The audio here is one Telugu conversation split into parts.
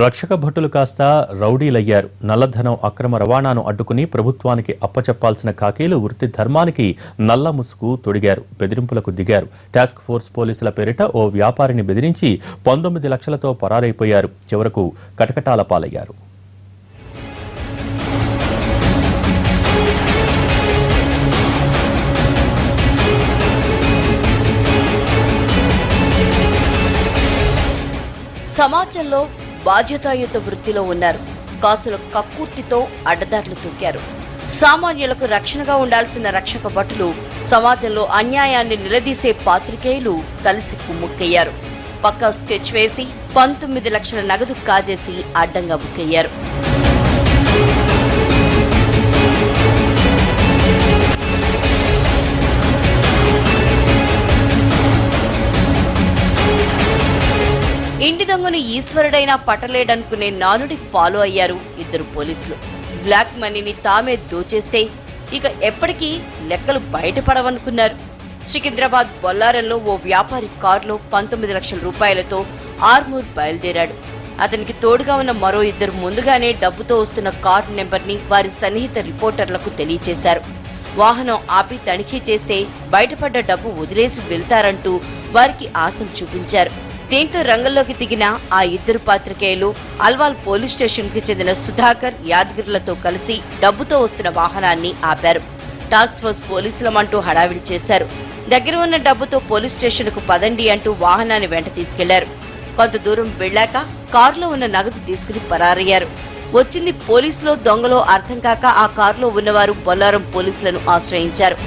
రక్షక భటులు కాస్త రౌడీలయ్యారు. నల్లధనం అక్రమ రవాణాను అడ్డుకుని ప్రభుత్వానికి అప్పచెప్పాల్సిన కాకీలు వృత్తి ధర్మానికి నల్ల ముసుగు తొడిగారు. బెదిరింపులకు దిగారు. టాస్క్ ఫోర్స్ పోలీసుల పేరిట ఓ వ్యాపారిని బెదిరించి 19 లక్షలతో పరారైపోయారు. చివరకు కటకటాల పాలయ్యారు. సమాజంలో బాధ్యతాయుత వృత్తిలో ఉన్నారు. కాసుల కక్కుర్తితో అడ్డదారులు తొక్కారు. సామాన్యులకు రక్షణగా ఉండాల్సిన రక్షక భటులు సమాజంలో అన్యాయాన్ని నిలదీసే పాత్రికేయులు కలిసి కుమ్ముక్కయ్యారు. పక్కా స్కెచ్ వేసి 19 లక్షల నగదు కాజేసి అడ్డంగా బుక్కయ్యారు. ఇంటి దొంగను ఈశ్వరుడైనా పట్టలేడనుకునే నానుడి ఫాలో అయ్యారు ఇద్దరు పోలీసులు. బ్లాక్ మనీని తామే దోచేస్తే ఇక ఎప్పటికీ లెక్కలు బయటపడవనుకున్నారు. సికింద్రాబాద్ బొల్లారంలో ఓ వ్యాపారి కారులో 19 లక్షల రూపాయలతో ఆర్మూర్ బయలుదేరాడు. అతనికి తోడుగా ఉన్న మరో ఇద్దరు ముందుగానే డబ్బుతో వస్తున్న కారు నెంబర్ని వారి సన్నిహిత రిపోర్టర్లకు తెలియచేశారు. వాహనం ఆపి తనిఖీ చేస్తే బయటపడ్డ డబ్బు వదిలేసి వెళ్తారంటూ వారికి ఆశలు చూపించారు. దీంతో రంగంలోకి దిగిన ఆ ఇద్దరు పాత్రికేయులు అల్వాల్ పోలీస్ స్టేషన్ కు చెందిన సుధాకర్, యాదగిరిలతో కలిసి డబ్బుతో వస్తున్న వాహనాన్ని ఆపారు. టాస్క్ ఫోర్స్ పోలీసులమంటూ హడావిడి చేశారు. దగ్గర ఉన్న డబ్బుతో పోలీస్ స్టేషన్ కు పదండి అంటూ వాహనాన్ని వెంట తీసుకెళ్లారు. కొంత దూరం వెళ్లాక కారులో ఉన్న నగదు తీసుకుని పరారయ్యారు. వచ్చింది పోలీసులో దొంగలో అర్థం కాక ఆ కారులో ఉన్నవారు బొల్లారం పోలీసులను ఆశ్రయించారు.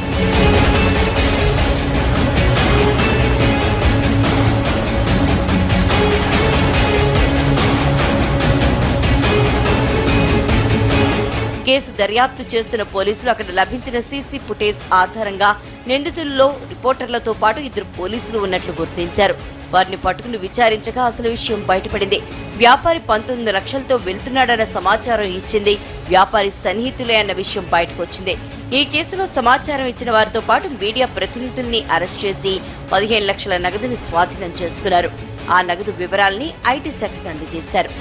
కేసు దర్యాప్తు చేస్తున్న పోలీసులు అక్కడ లభించిన సీసీ ఫుటేజ్ ఆధారంగా నిందితుల్లో రిపోర్టర్లతో పాటు ఇద్దరు పోలీసులు ఉన్నట్లు గుర్తించారు. వారిని పట్టుకుని విచారించగా అసలు విషయం బయటపడింది. వ్యాపారి 19 లక్షలతో వెళ్తున్నాడన్న సమాచారం ఇచ్చింది వ్యాపారి సన్నిహితులే అన్న విషయం బయటకొచ్చింది. ఈ కేసులో సమాచారం ఇచ్చిన వారితో పాటు మీడియా ప్రతినిధుల్ని అరెస్ట్ చేసి 15 లక్షల నగదుని స్వాధీనం చేసుకున్నారు. ఆ నగదు వివరాల్ని ఐటీ శాఖకు అందజేశారు.